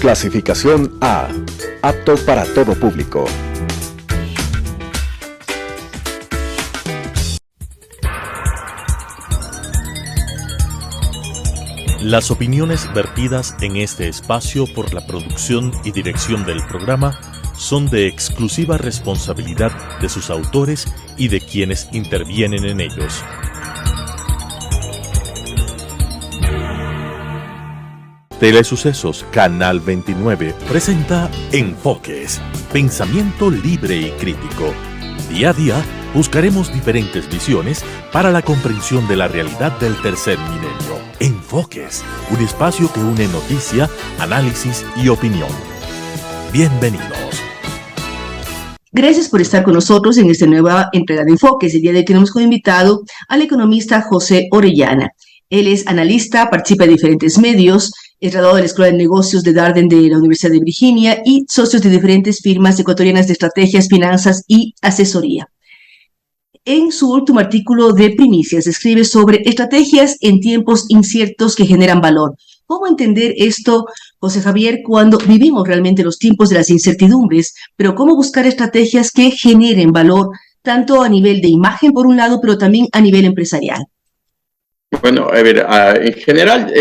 Clasificación A. Apto para todo público. Las opiniones vertidas en este espacio por la producción y dirección del programa son de exclusiva responsabilidad de sus autores y de quienes intervienen en ellos. Telesucesos Canal 29 presenta Enfoques, pensamiento libre y crítico. Día a día buscaremos diferentes visiones para la comprensión de la realidad del tercer milenio. Enfoques, un espacio que une noticia, análisis y opinión. Bienvenidos. Gracias por estar con nosotros en esta nueva entrega de Enfoques. El día de hoy tenemos como invitado al economista José Orellana. Él es analista, participa en diferentes medios, es graduado de la Escuela de Negocios de Darden de la Universidad de Virginia y socios de diferentes firmas ecuatorianas de estrategias, finanzas y asesoría. En su último artículo de Primicias escribe sobre estrategias en tiempos inciertos que generan valor. ¿Cómo entender esto, José Javier, cuando vivimos realmente los tiempos de las incertidumbres, pero cómo buscar estrategias que generen valor, tanto a nivel de imagen por un lado, pero también a nivel empresarial? Bueno, a ver, en general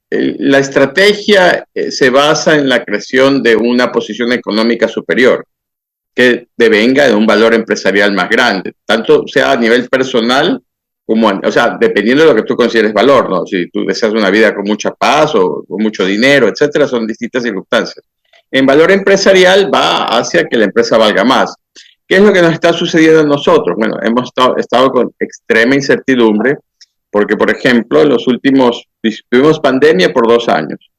la estrategia se basa en la creación de una posición económica superior que devenga de un valor empresarial más grande, tanto sea a nivel personal como, o sea, dependiendo de lo que tú consideres valor, ¿no? Si tú deseas una vida con mucha paz o con mucho dinero, etcétera, son distintas circunstancias. En valor empresarial va hacia que la empresa valga más. ¿Qué es lo que nos está sucediendo a nosotros? Bueno, hemos estado con extrema incertidumbre porque, por ejemplo, tuvimos pandemia por 2 años,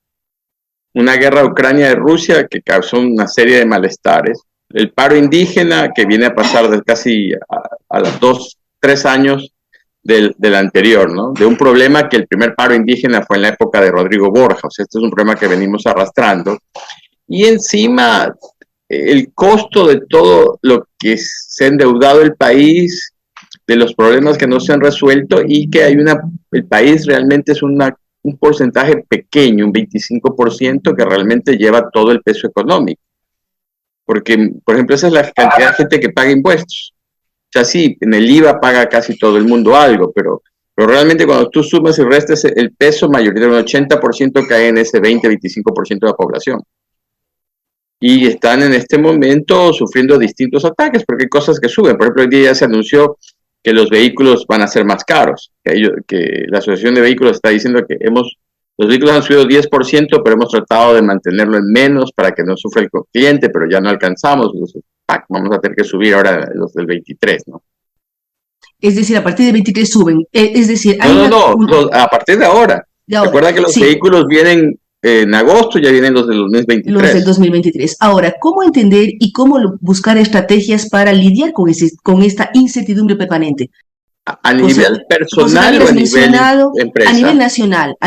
una guerra Ucrania de Rusia que causó una serie de malestares, el paro indígena que viene a pasar de casi a los 2-3 años del anterior, ¿no? De un problema que el primer paro indígena fue en la época de Rodrigo Borja, o sea, este es un problema que venimos arrastrando, y encima el costo de todo lo que se ha endeudado el país, de los problemas que no se han resuelto y que el país realmente es un porcentaje pequeño, un 25% que realmente lleva todo el peso económico. Porque, por ejemplo, esa es la cantidad de gente que paga impuestos. O sea, sí, en el IVA paga casi todo el mundo algo, pero realmente cuando tú sumas y restas el peso mayoritario, un 80% cae en ese 20-25% de la población. Y están en este momento sufriendo distintos ataques, porque hay cosas que suben. Por ejemplo, hoy día ya se anunció que los vehículos van a ser más caros, que la Asociación de Vehículos está diciendo que los vehículos han subido 10%, pero hemos tratado de mantenerlo en menos para que no sufra el cliente, pero ya no alcanzamos. Entonces, vamos a tener que subir ahora los del 23, ¿no? Es decir, a partir del 23 suben. Es decir, a partir de ahora. Recuerda que los vehículos vienen en agosto, ya vienen los del 2023. Los del 2023. Ahora, ¿cómo entender y cómo buscar estrategias para lidiar con esta incertidumbre permanente? ¿A nivel personal o a nivel empresa? A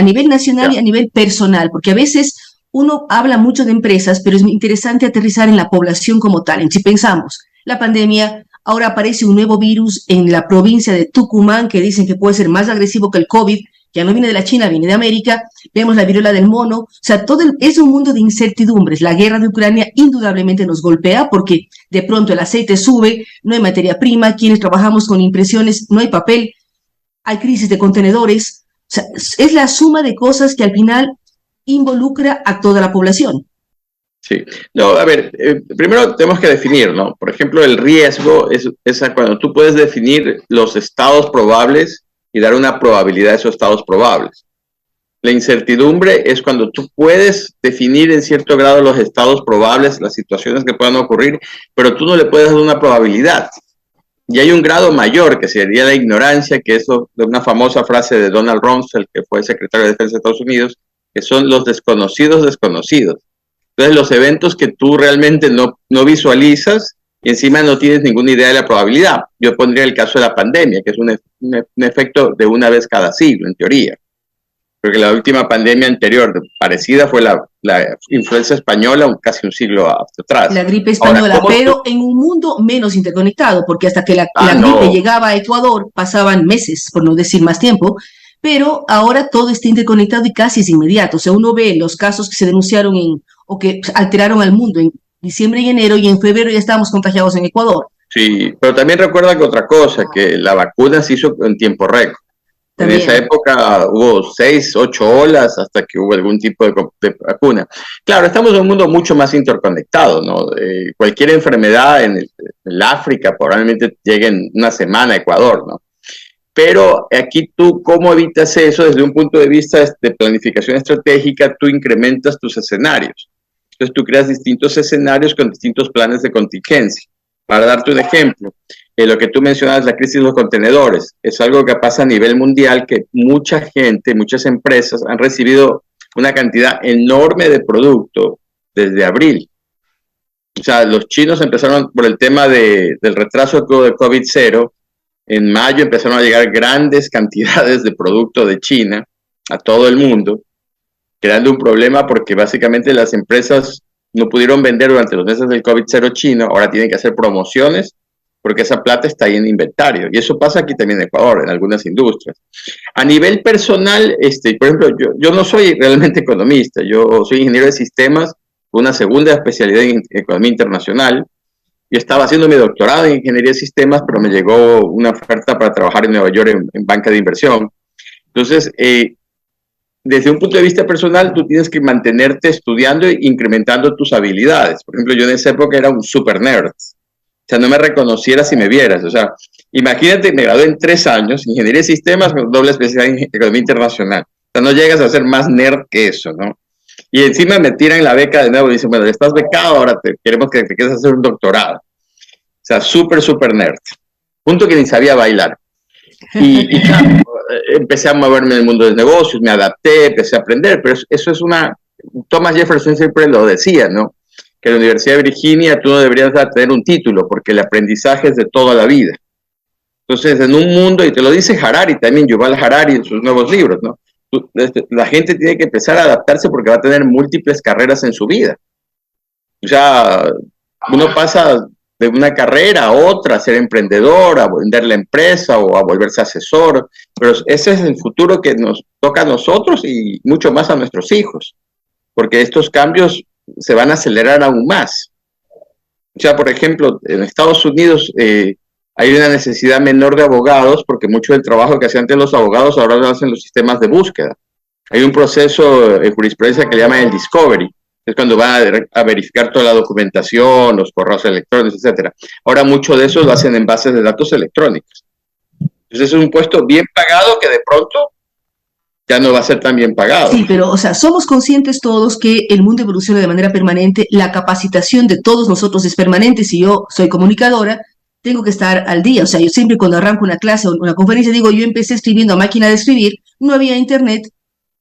nivel nacional y a nivel personal, porque a veces uno habla mucho de empresas, pero es interesante aterrizar en la población como tal. Si pensamos, la pandemia, ahora aparece un nuevo virus en la provincia de Tucumán que dicen que puede ser más agresivo que el COVID, ya no viene de la China, viene de América, vemos la viruela del mono, o sea, es un mundo de incertidumbres. La guerra de Ucrania indudablemente nos golpea porque de pronto el aceite sube, no hay materia prima, quienes trabajamos con impresiones, no hay papel, hay crisis de contenedores, o sea, es la suma de cosas que al final involucra a toda la población. Sí, no, a ver, primero tenemos que definir, ¿no? Por ejemplo, el riesgo es cuando tú puedes definir los estados probables y dar una probabilidad de esos estados probables. La incertidumbre es cuando tú puedes definir en cierto grado los estados probables, las situaciones que puedan ocurrir, pero tú no le puedes dar una probabilidad. Y hay un grado mayor, que sería la ignorancia, que es de una famosa frase de Donald Rumsfeld, que fue secretario de Defensa de Estados Unidos, que son los desconocidos desconocidos. Entonces, los eventos que tú realmente no visualizas, y encima no tienes ninguna idea de la probabilidad. Yo pondría el caso de la pandemia, que es un efecto de una vez cada siglo, en teoría. Porque la última pandemia anterior parecida fue la influenza española, casi un siglo atrás. La gripe española, ahora, pero en un mundo menos interconectado, porque hasta que la gripe llegaba a Ecuador pasaban meses, por no decir más tiempo, pero ahora todo está interconectado y casi es inmediato. O sea, uno ve los casos que se denunciaron o que alteraron al mundo en diciembre y enero, y en febrero ya estábamos contagiados en Ecuador. Sí, pero también recuerda que otra cosa, que la vacuna se hizo en tiempo récord. En esa época hubo 6, 8 olas hasta que hubo algún tipo de vacuna. Claro, estamos en un mundo mucho más interconectado, ¿no? Cualquier enfermedad en el África probablemente llegue en una semana a Ecuador, ¿no? Pero aquí tú, ¿cómo evitas eso? Desde un punto de vista de planificación estratégica, tú incrementas tus escenarios. Entonces tú creas distintos escenarios con distintos planes de contingencia. Para darte un ejemplo, lo que tú mencionas, la crisis de los contenedores, es algo que pasa a nivel mundial, que mucha gente, muchas empresas han recibido una cantidad enorme de producto desde abril. O sea, los chinos empezaron por el tema del retraso de COVID-0. En mayo empezaron a llegar grandes cantidades de producto de China a todo el mundo, creando un problema porque básicamente las empresas no pudieron vender durante los meses del COVID-0 chino, ahora tienen que hacer promociones porque esa plata está ahí en inventario. Y eso pasa aquí también en Ecuador, en algunas industrias. A nivel personal, por ejemplo, yo no soy realmente economista, yo soy ingeniero de sistemas, con una segunda especialidad en economía internacional. Yo estaba haciendo mi doctorado en ingeniería de sistemas, pero me llegó una oferta para trabajar en Nueva York en banca de inversión. Entonces, desde un punto de vista personal, tú tienes que mantenerte estudiando e incrementando tus habilidades. Por ejemplo, yo en esa época era un super nerd. O sea, no me reconocieras si me vieras. O sea, imagínate, me gradué en 3 años, ingeniería de sistemas, con doble especialidad en economía internacional. O sea, no llegas a ser más nerd que eso, ¿no? Y encima me tiran la beca de nuevo y dicen, bueno, estás becado, ahora queremos que te quedes a hacer un doctorado. O sea, súper nerd. Punto que ni sabía bailar. Y claro, empecé a moverme en el mundo de negocios, me adapté, empecé a aprender, pero eso es Thomas Jefferson siempre lo decía, ¿no? Que en la Universidad de Virginia tú no deberías tener un título, porque el aprendizaje es de toda la vida. Entonces, en un mundo, y te lo dice Harari también, Yuval Harari en sus nuevos libros, ¿no? La gente tiene que empezar a adaptarse porque va a tener múltiples carreras en su vida. O sea, uno pasa de una carrera a otra, a ser emprendedor, a vender la empresa o a volverse asesor, pero ese es el futuro que nos toca a nosotros y mucho más a nuestros hijos, porque estos cambios se van a acelerar aún más. O sea, por ejemplo, en Estados Unidos hay una necesidad menor de abogados porque mucho del trabajo que hacían antes los abogados ahora lo hacen los sistemas de búsqueda. Hay un proceso en jurisprudencia que le llaman el discovery, es cuando van a verificar toda la documentación, los correos electrónicos, etcétera. Ahora mucho de eso lo hacen en bases de datos electrónicos. Entonces es un puesto bien pagado que de pronto ya no va a ser tan bien pagado. Sí, pero, o sea, somos conscientes todos que el mundo evoluciona de manera permanente, la capacitación de todos nosotros es permanente. Si yo soy comunicadora, tengo que estar al día. O sea, yo siempre cuando arranco una clase o una conferencia digo, yo empecé escribiendo a máquina de escribir, no había internet,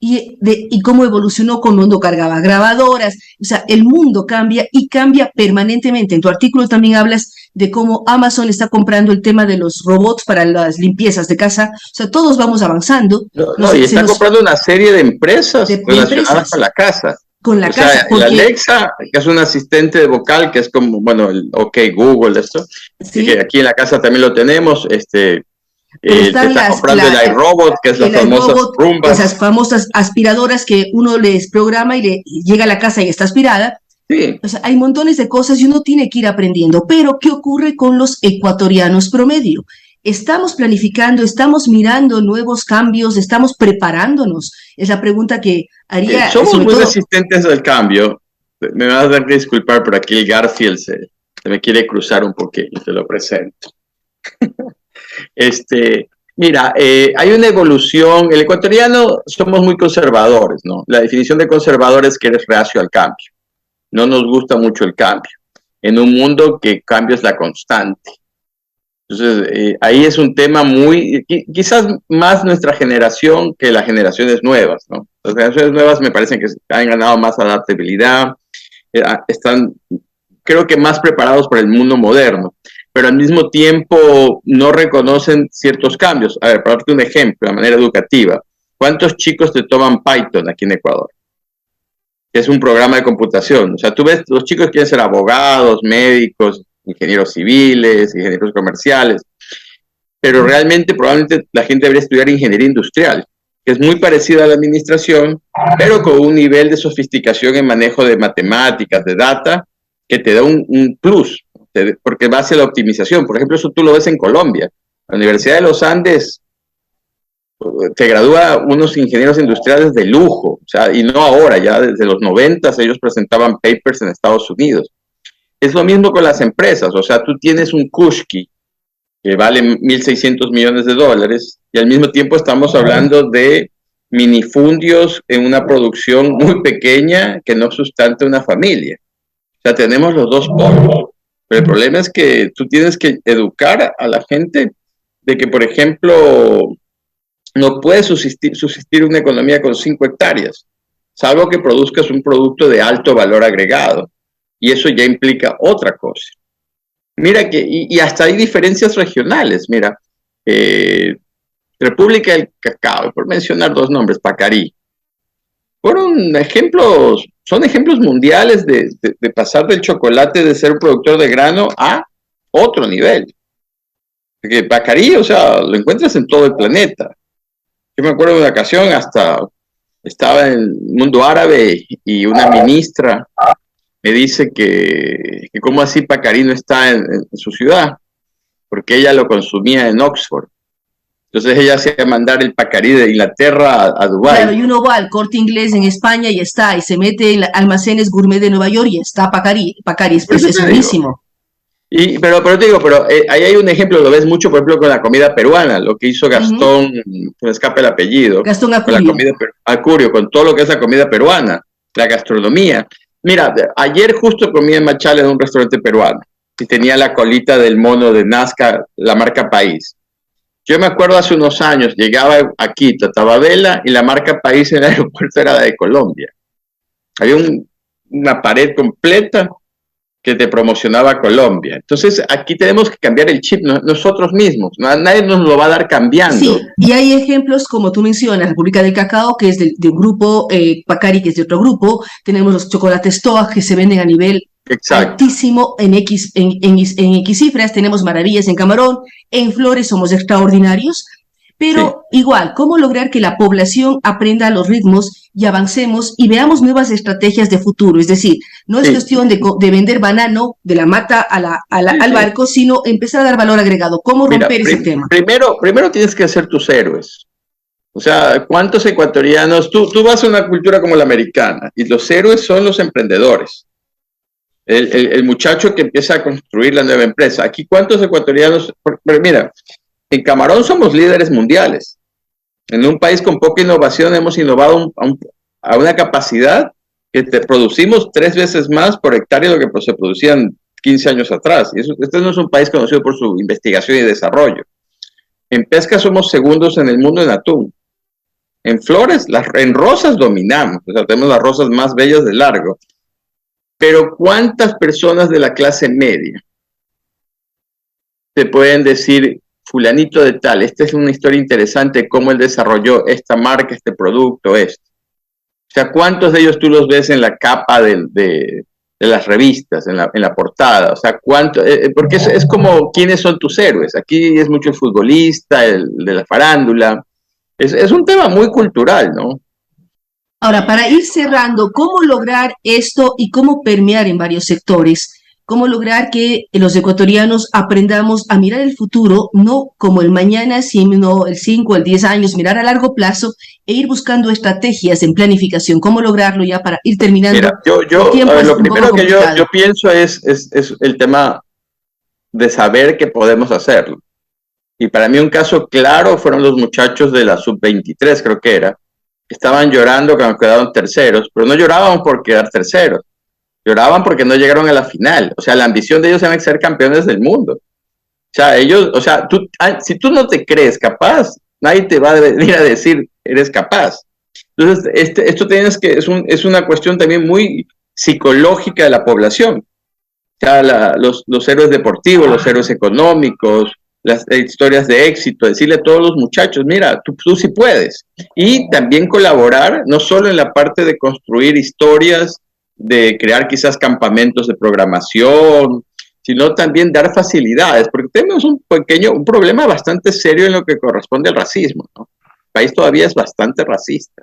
y cómo evolucionó con el mundo, cargaba grabadoras. O sea, el mundo cambia y cambia permanentemente. En tu artículo también hablas de cómo Amazon está comprando el tema de los robots para las limpiezas de casa. O sea, todos vamos avanzando. Y está comprando una serie de empresas relacionadas con la casa. Con la casa. Sea, porque el Alexa, que es un asistente vocal, que es como, bueno, el OK Google, esto, ¿sí? Que aquí en la casa también lo tenemos, está comprando el iRobot, que es las famosas Roombas. Esas famosas aspiradoras que uno les programa y llega a la casa y está aspirada. Sí. O sea, hay montones de cosas y uno tiene que ir aprendiendo. Pero, ¿qué ocurre con los ecuatorianos promedio? ¿Estamos planificando, estamos mirando nuevos cambios, estamos preparándonos? Es la pregunta que haría. Somos muy resistentes al cambio. Me vas a dar que disculpar, pero aquí el Garfield se me quiere cruzar un poquito, te lo presento. Mira, hay una evolución. El ecuatoriano somos muy conservadores, ¿no? La definición de conservador es que eres reacio al cambio. No nos gusta mucho el cambio. En un mundo que cambio es la constante. Entonces, ahí es un tema quizás más nuestra generación que las generaciones nuevas, ¿no? Las generaciones nuevas me parecen que han ganado más adaptabilidad, están, creo que más preparados para el mundo moderno, pero al mismo tiempo no reconocen ciertos cambios. A ver, para darte un ejemplo, de manera educativa, ¿cuántos chicos te toman Python aquí en Ecuador? Que es un programa de computación. O sea, tú ves, los chicos quieren ser abogados, médicos, ingenieros civiles, ingenieros comerciales, pero realmente probablemente la gente debería estudiar ingeniería industrial, que es muy parecida a la administración, pero con un nivel de sofisticación en manejo de matemáticas, de data, que te da un plus, porque va hacia la optimización. Por ejemplo, eso tú lo ves en Colombia. La Universidad de los Andes te gradúa unos ingenieros industriales de lujo, o sea, y no ahora, ya desde los 90 ellos presentaban papers en Estados Unidos. Es lo mismo con las empresas, o sea, tú tienes un Kushki que vale 1.600 millones de dólares y al mismo tiempo estamos hablando de minifundios en una producción muy pequeña que no sustenta una familia. O sea, tenemos los dos polos. Pero el problema es que tú tienes que educar a la gente de que, por ejemplo, no puede subsistir una economía con 5 hectáreas, salvo que produzcas un producto de alto valor agregado. Y eso ya implica otra cosa. Mira que, y hasta hay diferencias regionales. Mira, República del Cacao, por mencionar 2 nombres, Pacarí, son ejemplos mundiales de pasar del chocolate de ser un productor de grano a otro nivel. Porque Pacarí, o sea, lo encuentras en todo el planeta. Yo me acuerdo de una ocasión, hasta estaba en el mundo árabe y una ministra me dice que cómo así Pacarí no está en su ciudad, porque ella lo consumía en Oxford. Entonces ella hacía mandar el Pacarí de Inglaterra a Dubái. Claro, y uno va al Corte Inglés en España y está, y se mete en almacenes gourmet de Nueva York y está Pacarí es buenísimo. Pero te digo, ahí hay un ejemplo, lo ves mucho, por ejemplo, con la comida peruana, lo que hizo Gastón, se me escapa el apellido. Gastón Acurio. Acurio, con todo lo que es la comida peruana, la gastronomía. Mira, ayer justo comí en Machala en un restaurante peruano y tenía la colita del mono de Nazca, la marca País. Yo me acuerdo hace unos años, llegaba a Quito, a Tababela, y la marca País en el aeropuerto era la de Colombia. Había una pared completa que te promocionaba Colombia. Entonces, aquí tenemos que cambiar el chip nosotros mismos. Nadie nos lo va a dar cambiando. Sí, y hay ejemplos, como tú mencionas, República del Cacao, que es de un grupo, Pacari, que es de otro grupo. Tenemos los chocolates Toa, que se venden a nivel altísimo en X cifras. Tenemos maravillas en Camarón. En Flores somos extraordinarios. Pero igual, ¿cómo lograr que la población aprenda los ritmos y avancemos y veamos nuevas estrategias de futuro? Es decir, no es cuestión de vender banano de la mata al barco, sino empezar a dar valor agregado. ¿Cómo romper ese tema? Primero tienes que hacer tus héroes. O sea, ¿cuántos ecuatorianos? Tú vas a una cultura como la americana y los héroes son los emprendedores. El muchacho que empieza a construir la nueva empresa. Aquí, ¿cuántos ecuatorianos? Pero mira, en Camarón somos líderes mundiales. En un país con poca innovación hemos innovado a una capacidad que producimos 3 veces más por hectárea de lo que se producían 15 años atrás. Y este no es un país conocido por su investigación y desarrollo. En pesca somos segundos en el mundo en atún. En flores, en rosas dominamos. O sea, tenemos las rosas más bellas de largo. Pero ¿cuántas personas de la clase media te pueden decir, fulanito de tal, esta es una historia interesante, cómo él desarrolló esta marca, este producto, esto? O sea, ¿cuántos de ellos tú los ves en la capa de las revistas, en la portada? O sea, porque es como, ¿quiénes son tus héroes? Aquí es mucho el futbolista, el de la farándula. Es un tema muy cultural, ¿no? Ahora, para ir cerrando, ¿cómo lograr esto y cómo permear en varios sectores? ¿Cómo lograr que los ecuatorianos aprendamos a mirar el futuro, no como el mañana, sino el 5, el 10 años, mirar a largo plazo e ir buscando estrategias en planificación? ¿Cómo lograrlo ya para ir terminando? Mira, lo primero que yo pienso es el tema de saber que podemos hacerlo. Y para mí un caso claro fueron los muchachos de la sub-23, creo que era, que estaban llorando cuando quedaron terceros, pero no lloraban por quedar terceros. Lloraban porque no llegaron a la final. O sea, la ambición de ellos era ser campeones del mundo. O sea, si tú no te crees capaz, nadie te va a venir a decir, eres capaz. Entonces, esto es una cuestión también muy psicológica de la población. O sea, los héroes deportivos, los héroes económicos, las historias de éxito, decirle a todos los muchachos, mira, tú sí puedes. Y también colaborar, no solo en la parte de construir historias, de crear quizás campamentos de programación, sino también dar facilidades, porque tenemos un problema bastante serio en lo que corresponde al racismo, ¿no? país todavía es bastante racista.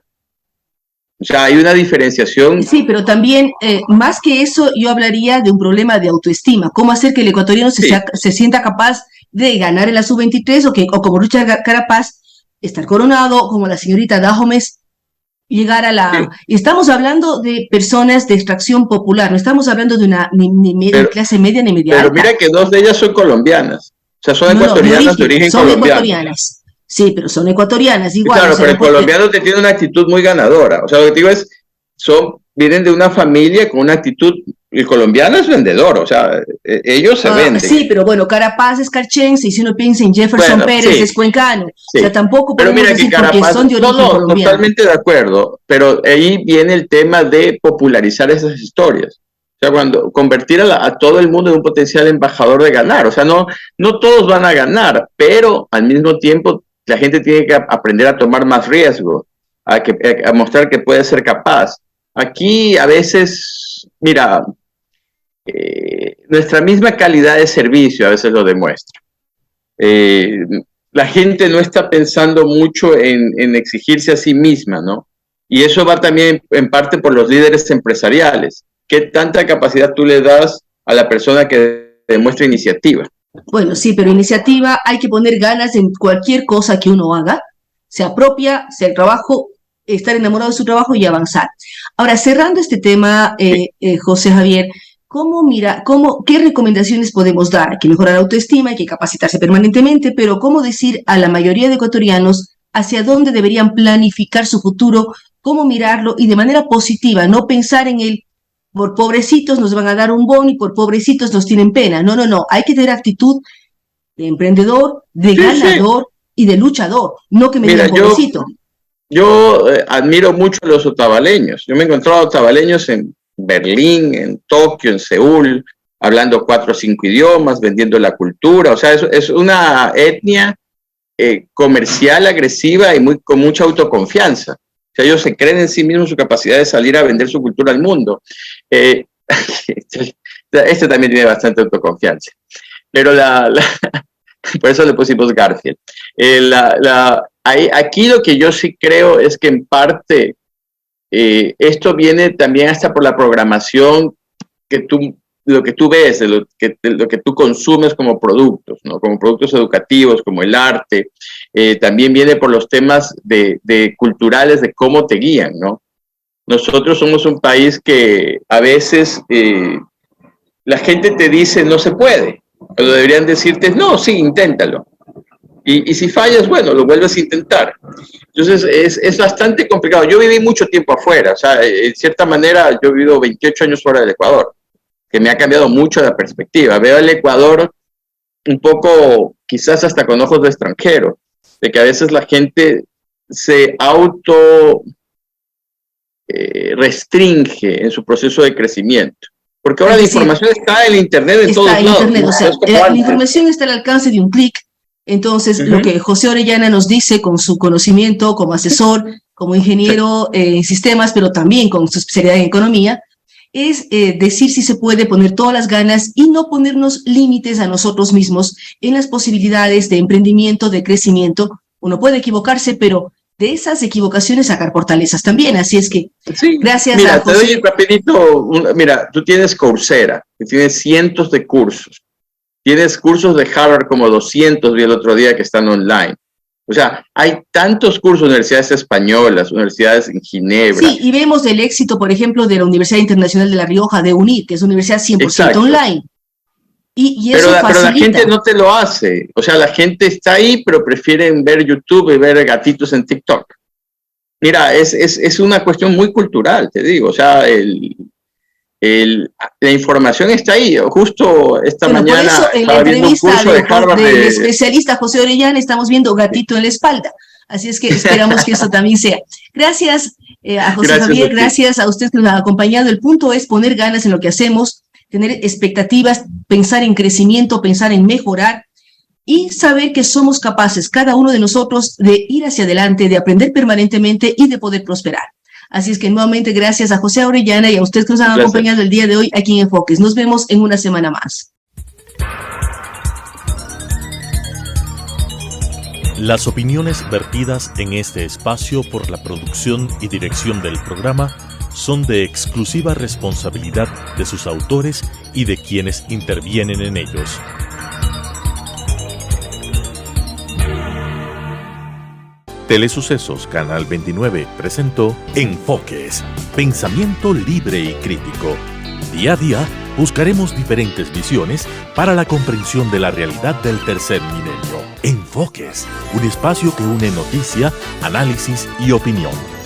O sea, hay una diferenciación. Sí, pero también, más que eso, yo hablaría de un problema de autoestima. ¿Cómo hacer que el ecuatoriano se sienta capaz de ganar en la sub-23 o como Richard Carapaz, estar coronado, como la señorita Dahomes, llegar a la... Sí. Estamos hablando de personas de extracción popular, no estamos hablando de una ni clase media ni media alta. Pero mira que dos de ellas son colombianas, o sea, son ecuatorianas de origen colombiano. Son ecuatorianas. Sí, pero son ecuatorianas igual. Claro, o sea, pero el colombiano te tiene una actitud muy ganadora. O sea, lo que te digo es, vienen de una familia con una actitud, el colombiano es vendedor, o sea, ellos se venden. Sí, pero bueno, Carapaz es carchense, y si uno piensa en Jefferson Pérez, sí, es cuencano. Sí. O sea, tampoco podemos decir Carapaz, porque son de origen colombiano. Totalmente de acuerdo, pero ahí viene el tema de popularizar esas historias. O sea, cuando convertir a todo el mundo en un potencial embajador de ganar. O sea, no todos van a ganar, pero al mismo tiempo la gente tiene que aprender a tomar más riesgo, a mostrar que puede ser capaz. Aquí a veces, mira, nuestra misma calidad de servicio a veces lo demuestra. La gente no está pensando mucho en exigirse a sí misma, ¿no? Y eso va también en parte por los líderes empresariales. ¿Qué tanta capacidad tú le das a la persona que demuestra iniciativa? Bueno, sí, pero iniciativa, hay que poner ganas en cualquier cosa que uno haga, sea propia, sea el trabajo, estar enamorado de su trabajo y avanzar. Ahora, cerrando este tema, José Javier, ¿qué recomendaciones podemos dar? Hay que mejorar la autoestima, hay que capacitarse permanentemente, pero ¿cómo decir a la mayoría de ecuatorianos hacia dónde deberían planificar su futuro, cómo mirarlo y de manera positiva, no pensar en el por pobrecitos nos van a dar un bono y por pobrecitos nos tienen pena? No, hay que tener actitud de emprendedor, de ganador y de luchador, no que me digan pobrecito. Yo admiro mucho a los otavaleños. Yo me he encontrado otavaleños en Berlín, en Tokio, en Seúl, hablando 4 o 5 idiomas, vendiendo la cultura. O sea, es una etnia comercial, agresiva y con mucha autoconfianza. O sea, ellos se creen en sí mismos su capacidad de salir a vender su cultura al mundo. Este también tiene bastante autoconfianza. Pero por eso le pusimos Garfield. Aquí lo que yo sí creo es que en parte esto viene también hasta por la programación lo que tú ves, de lo que tú consumes como productos, ¿no? Como productos educativos, como el arte. También viene por los temas de culturales, de cómo te guían, ¿no? Nosotros somos un país que a veces la gente te dice no se puede, pero deberían decirte no, sí, inténtalo. Y si fallas, bueno, lo vuelves a intentar. Entonces es bastante complicado. Yo viví mucho tiempo afuera, o sea, en cierta manera yo he vivido 28 años fuera del Ecuador, que me ha cambiado mucho la perspectiva. Veo el Ecuador un poco, quizás hasta con ojos de extranjero, de que a veces la gente se restringe en su proceso de crecimiento. Porque ahora la información está en el Internet en todos lados. O sea, la información está al alcance de un clic. Entonces, lo que José Orellana nos dice con su conocimiento como asesor, como ingeniero en sistemas, pero también con su especialidad en economía, es decir si se puede, poner todas las ganas y no ponernos límites a nosotros mismos en las posibilidades de emprendimiento, de crecimiento. Uno puede equivocarse, pero de esas equivocaciones sacar fortalezas también. Así es que, gracias a José. Te doy rapidito, mira, tú tienes Coursera, que tiene cientos de cursos. Tienes cursos de Harvard como 200, vi el otro día, que están online. O sea, hay tantos cursos, universidades españolas, universidades en Ginebra. Sí, y vemos el éxito, por ejemplo, de la Universidad Internacional de La Rioja, de UNIR, que es una universidad 100% online. Y eso facilita. Pero la gente no te lo hace. O sea, la gente está ahí, pero prefieren ver YouTube y ver gatitos en TikTok. Mira, es una cuestión muy cultural, te digo. O sea, la información está ahí. Justo esta mañana por eso, en la entrevista del especialista José Orellana estamos viendo gatito en la espalda. Así es que esperamos que eso también sea. Gracias a José Javier, gracias a usted que nos ha acompañado. El punto es poner ganas en lo que hacemos, tener expectativas, pensar en crecimiento, pensar en mejorar y saber que somos capaces, cada uno de nosotros, de ir hacia adelante, de aprender permanentemente y de poder prosperar. Así es que nuevamente gracias a José Orellana y a ustedes que nos han acompañado el día de hoy aquí en Enfoques. Nos vemos en una semana más. Las opiniones vertidas en este espacio por la producción y dirección del programa son de exclusiva responsabilidad de sus autores y de quienes intervienen en ellos. Telesucesos Canal 29 presentó Enfoques, pensamiento libre y crítico. Día a día buscaremos diferentes visiones para la comprensión de la realidad del tercer milenio. Enfoques, un espacio que une noticia, análisis y opinión.